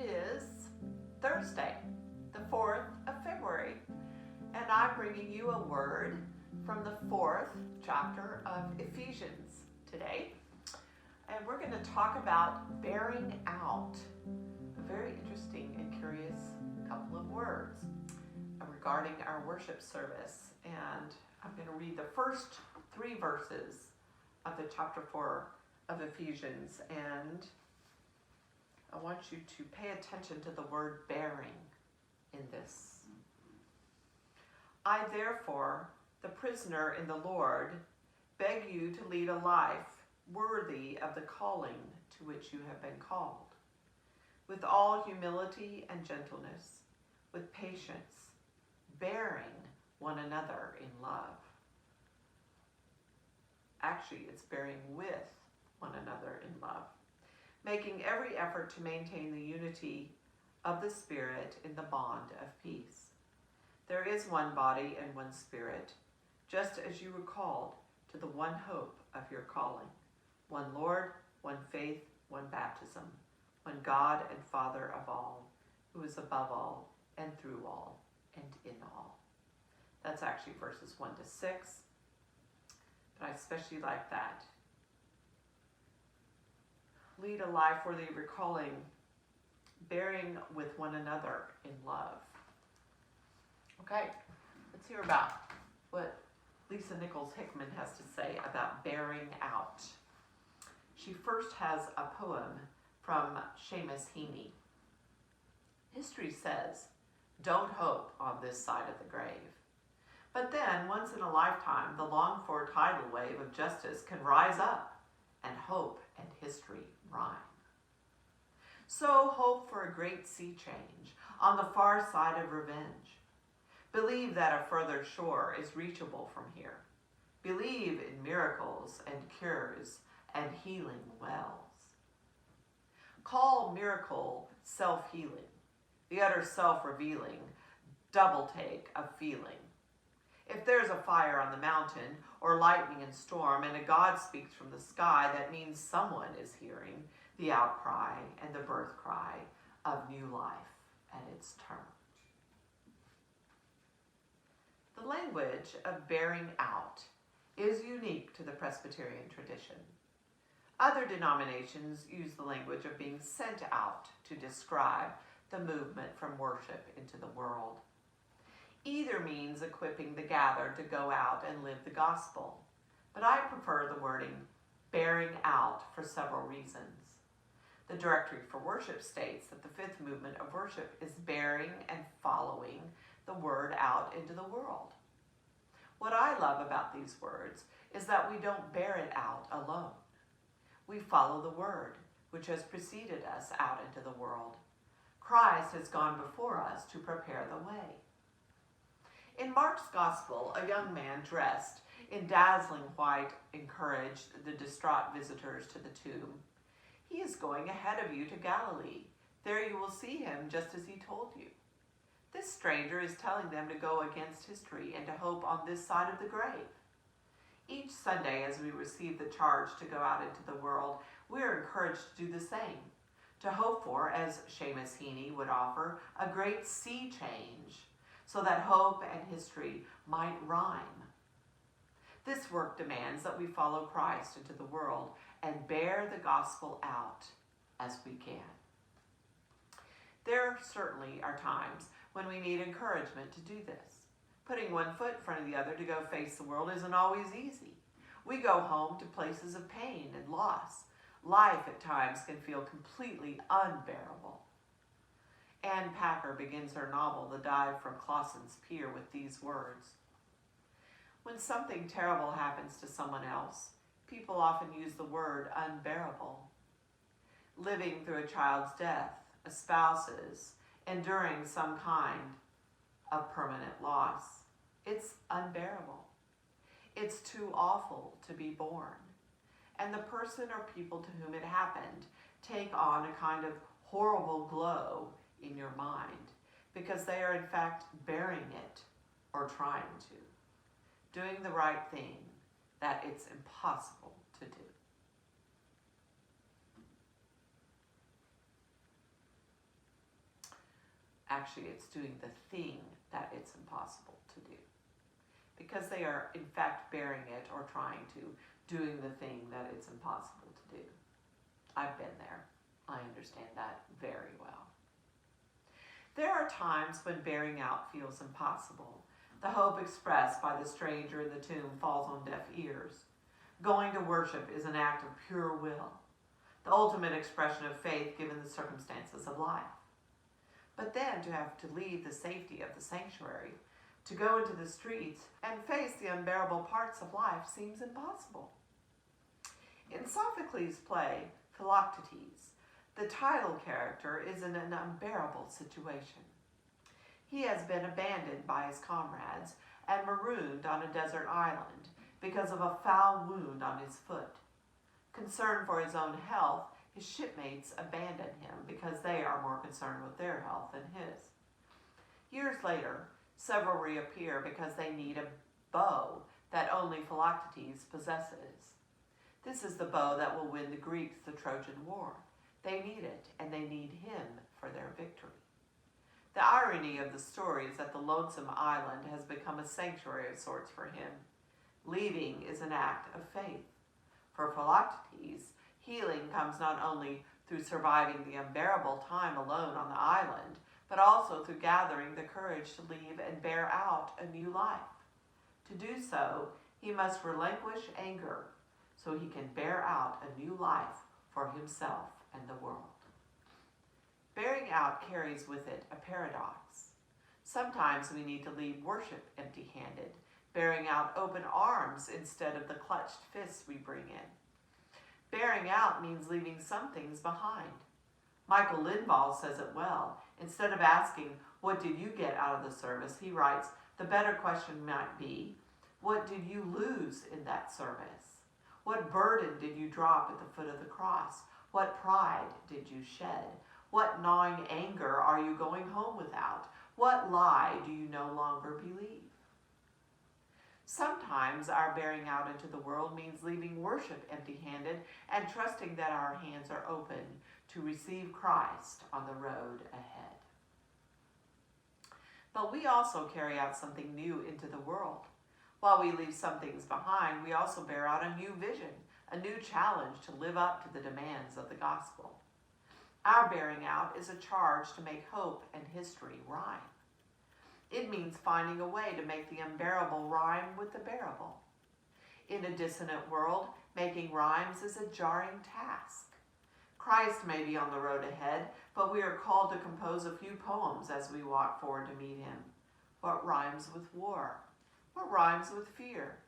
is Thursday, the 4th of February, and I'm bringing you a word from the 4th chapter of Ephesians today. And we're going to talk about bearing out, a very interesting and curious couple of words regarding our worship service. And I'm going to read the first 3 verses of the chapter 4 of Ephesians, and I want you to pay attention to the word bearing in this. I therefore, the prisoner in the Lord, beg you to lead a life worthy of the calling to which you have been called, with all humility and gentleness, with patience, bearing one another in love. Actually, it's bearing with one another in love, making every effort to maintain the unity of the Spirit in the bond of peace. There is one body and one Spirit, just as you were called to the one hope of your calling, one Lord, one faith, one baptism, one God and Father of all, who is above all and through all and in all. That's actually verses 1 to 6, but I especially like that. Lead a life worthy of your calling, bearing with one another in love. Okay, let's hear about what Lisa Nichols Hickman has to say about bearing out. She first has a poem from Seamus Heaney. History says, don't hope on this side of the grave. But then, once in a lifetime, the longed-for tidal wave of justice can rise up, and hope and history rhyme. So hope for a great sea change on the far side of revenge. Believe that a further shore is reachable from here. Believe in miracles and cures and healing wells. Call miracle self-healing, the utter self-revealing double take of feeling. If there's a fire on the mountain, or lightning and storm, and a God speaks from the sky, that means someone is hearing the outcry and the birth cry of new life at its turn. The language of bearing out is unique to the Presbyterian tradition. Other denominations use the language of being sent out to describe the movement from worship into the world. Either means equipping the gathered to go out and live the gospel, but I prefer the wording bearing out for several reasons. The Directory for Worship states that the 5th movement of worship is bearing and following the word out into the world. What I love about these words is that we don't bear it out alone. We follow the word, which has preceded us out into the world. Christ has gone before us to prepare the way. In Mark's Gospel, a young man dressed in dazzling white encouraged the distraught visitors to the tomb. He is going ahead of you to Galilee. There you will see him just as he told you. This stranger is telling them to go against history and to hope on this side of the grave. Each Sunday, as we receive the charge to go out into the world, we are encouraged to do the same, to hope for, as Seamus Heaney would offer, a great sea change, so that hope and history might rhyme. This work demands that we follow Christ into the world and bear the gospel out as we can. There certainly are times when we need encouragement to do this. Putting one foot in front of the other to go face the world isn't always easy. We go home to places of pain and loss. Life at times can feel completely unbearable. Anne Packer begins her novel, The Dive from Clausen's Pier, with these words. When something terrible happens to someone else, people often use the word unbearable. Living through a child's death, a spouse's, enduring some kind of permanent loss, it's unbearable. It's too awful to be borne. And the person or people to whom it happened take on a kind of horrible glow in your mind because they are in fact bearing it or trying to, doing the right thing that it's impossible to do. Actually, it's doing the thing that it's impossible to do. Because they are, in fact, bearing it or trying to, doing the thing that it's impossible to do. I've been there. I understand that very well. There are times when bearing out feels impossible. The hope expressed by the stranger in the tomb falls on deaf ears. Going to worship is an act of pure will, the ultimate expression of faith given the circumstances of life. But then to have to leave the safety of the sanctuary, to go into the streets and face the unbearable parts of life seems impossible. In Sophocles' play, Philoctetes, the title character is in an unbearable situation. He has been abandoned by his comrades and marooned on a desert island because of a foul wound on his foot. Concerned for his own health, his shipmates abandon him because they are more concerned with their health than his. Years later, several reappear because they need a bow that only Philoctetes possesses. This is the bow that will win the Greeks the Trojan War. They need it, and they need him for their victory. The irony of the story is that the lonesome island has become a sanctuary of sorts for him. Leaving is an act of faith. For Philoctetes, healing comes not only through surviving the unbearable time alone on the island, but also through gathering the courage to leave and bear out a new life. To do so, he must relinquish anger so he can bear out a new life for himself and the world. Bearing out carries with it a paradox. Sometimes we need to leave worship empty-handed, bearing out open arms instead of the clutched fists we bring in. Bearing out means leaving some things behind. Michael Lindvall says it well. Instead of asking, "What did you get out of the service?" he writes, the better question might be, "What did you lose in that service? What burden did you drop at the foot of the cross? What pride did you shed? What gnawing anger are you going home without? What lie do you no longer believe?" Sometimes our bearing out into the world means leaving worship empty-handed and trusting that our hands are open to receive Christ on the road ahead. But we also carry out something new into the world. While we leave some things behind, we also bear out a new vision, a new challenge to live up to the demands of the gospel. Our bearing out is a charge to make hope and history rhyme. It means finding a way to make the unbearable rhyme with the bearable. In a dissonant world, making rhymes is a jarring task. Christ may be on the road ahead, but we are called to compose a few poems as we walk forward to meet him. What rhymes with war? What rhymes with fear?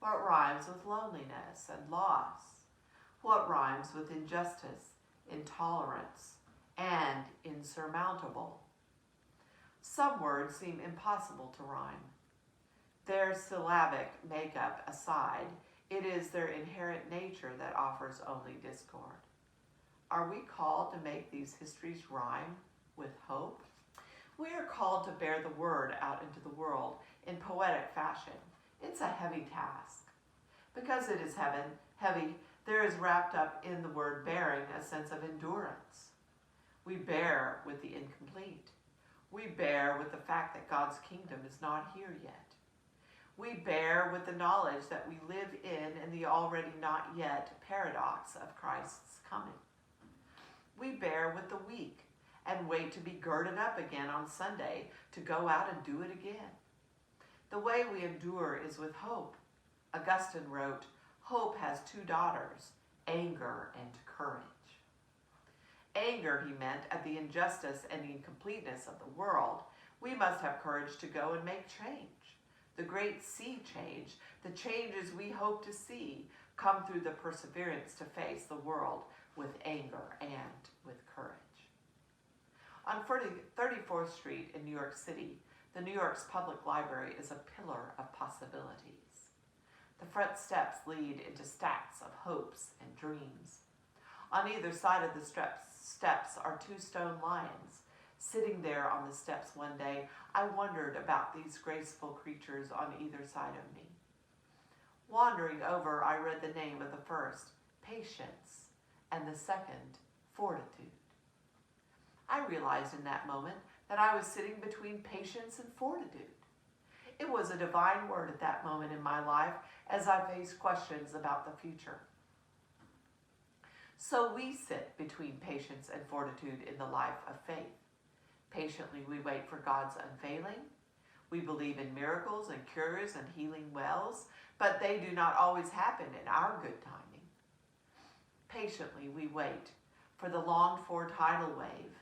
What rhymes with loneliness and loss? What rhymes with injustice, intolerance, and insurmountable? Some words seem impossible to rhyme. Their syllabic makeup aside, it is their inherent nature that offers only discord. Are we called to make these histories rhyme with hope? We are called to bear the word out into the world in poetic fashion. It's a heavy task. Because it is heavy, there is wrapped up in the word bearing a sense of endurance. We bear with the incomplete. We bear with the fact that God's kingdom is not here yet. We bear with the knowledge that we live in the already not yet paradox of Christ's coming. We bear with the weak and wait to be girded up again on Sunday to go out and do it again. The way we endure is with hope. Augustine wrote, "Hope has two daughters, anger and courage." Anger, he meant, at the injustice and the incompleteness of the world. We must have courage to go and make change. The great sea change, the changes we hope to see, come through the perseverance to face the world with anger and with courage. On 34th Street in New York City, the New York's Public Library is a pillar of possibilities. The front steps lead into stacks of hopes and dreams. On either side of the steps are two stone lions. Sitting there on the steps one day, I wondered about these graceful creatures on either side of me. Wandering over, I read the name of the first, Patience, and the second, Fortitude. I realized in that moment that I was sitting between patience and fortitude. It was a divine word at that moment in my life as I faced questions about the future. So we sit between patience and fortitude in the life of faith. Patiently we wait for God's unveiling. We believe in miracles and cures and healing wells, but they do not always happen in our good timing. Patiently we wait for the longed-for tidal wave,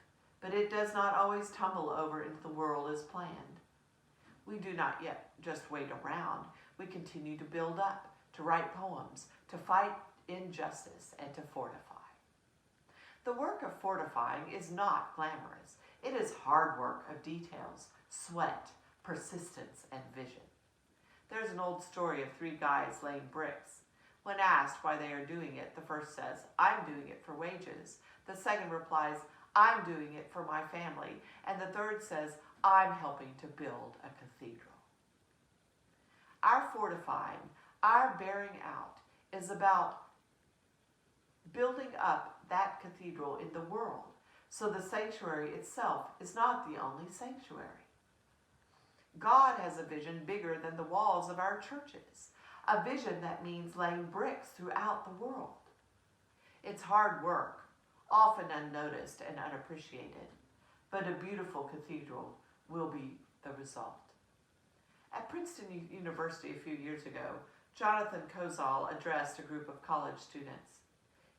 but it does not always tumble over into the world as planned. We do not yet just wait around. We continue to build up, to write poems, to fight injustice, and to fortify. The work of fortifying is not glamorous. It is hard work of details, sweat, persistence, and vision. There's an old story of 3 guys laying bricks. When asked why they are doing it, the first says, "I'm doing it for wages." The second replies, "I'm doing it for my family." And the third says, "I'm helping to build a cathedral." Our fortifying, our bearing out, is about building up that cathedral in the world, so the sanctuary itself is not the only sanctuary. God has a vision bigger than the walls of our churches, a vision that means laying bricks throughout the world. It's hard work, often unnoticed and unappreciated, but a beautiful cathedral will be the result. At Princeton University a few years ago, Jonathan Kozol addressed a group of college students.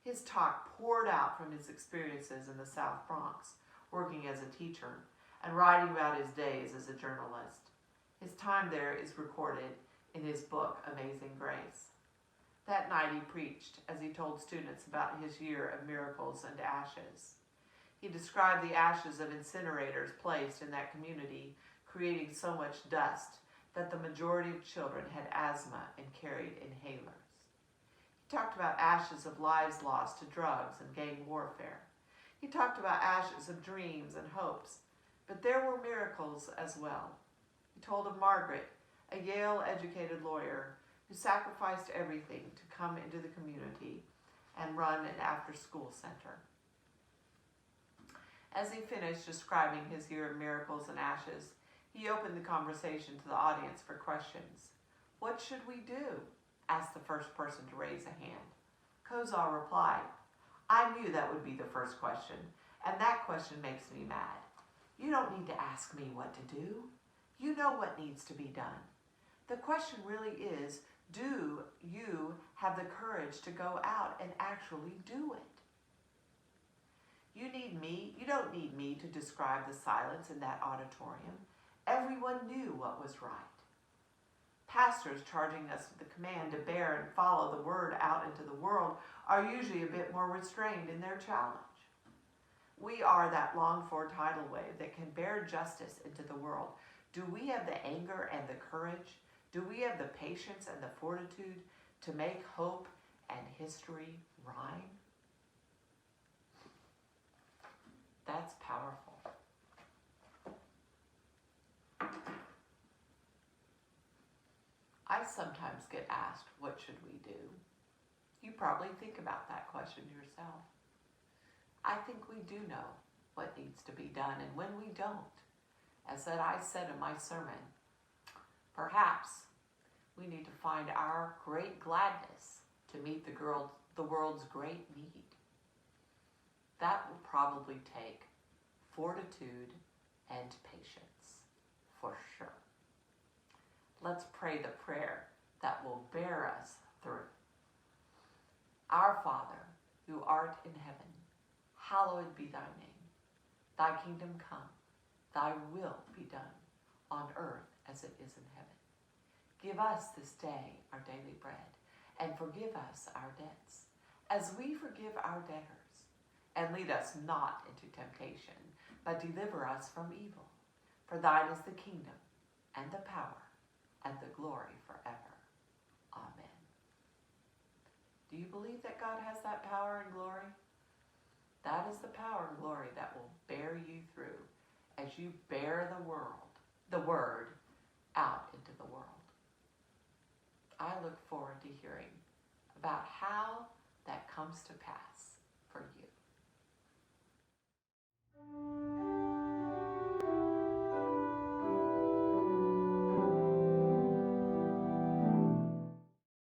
His talk poured out from his experiences in the South Bronx, working as a teacher, and writing about his days as a journalist. His time there is recorded in his book, Amazing Grace. That night he preached as he told students about his year of miracles and ashes. He described the ashes of incinerators placed in that community, creating so much dust that the majority of children had asthma and carried inhalers. He talked about ashes of lives lost to drugs and gang warfare. He talked about ashes of dreams and hopes, but there were miracles as well. He told of Margaret, a Yale-educated lawyer who sacrificed everything to come into the community and run an after-school center. As he finished describing his year of miracles and ashes, he opened the conversation to the audience for questions. "What should we do?" asked the first person to raise a hand. Kozol replied, "I knew that would be the first question, and that question makes me mad. You don't need to ask me what to do. You know what needs to be done. The question really is, do you have the courage to go out and actually do it? You don't need me to describe the silence in that auditorium. Everyone knew what was right. Pastors charging us with the command to bear and follow the word out into the world are usually a bit more restrained in their challenge. We are that longed-for tidal wave that can bear justice into the world. Do we have the anger and the courage? Do we have the patience and the fortitude to make hope and history rhyme? That's powerful. I sometimes get asked, what should we do? You probably think about that question yourself. I think we do know what needs to be done, and when we don't, as I said in my sermon, perhaps we need to find our great gladness to meet the world's great need. That will probably take fortitude and patience, for sure. Let's pray the prayer that will bear us through. Our Father, who art in heaven, hallowed be thy name. Thy kingdom come, thy will be done, on earth as it is in heaven. Give us this day our daily bread, and forgive us our debts, as we forgive our debtors. And lead us not into temptation, but deliver us from evil. For thine is the kingdom, and the power, and the glory forever. Amen. Do you believe that God has that power and glory? That is the power and glory that will bear you through as you bear the word out into the world. I look forward to hearing about how that comes to pass for you.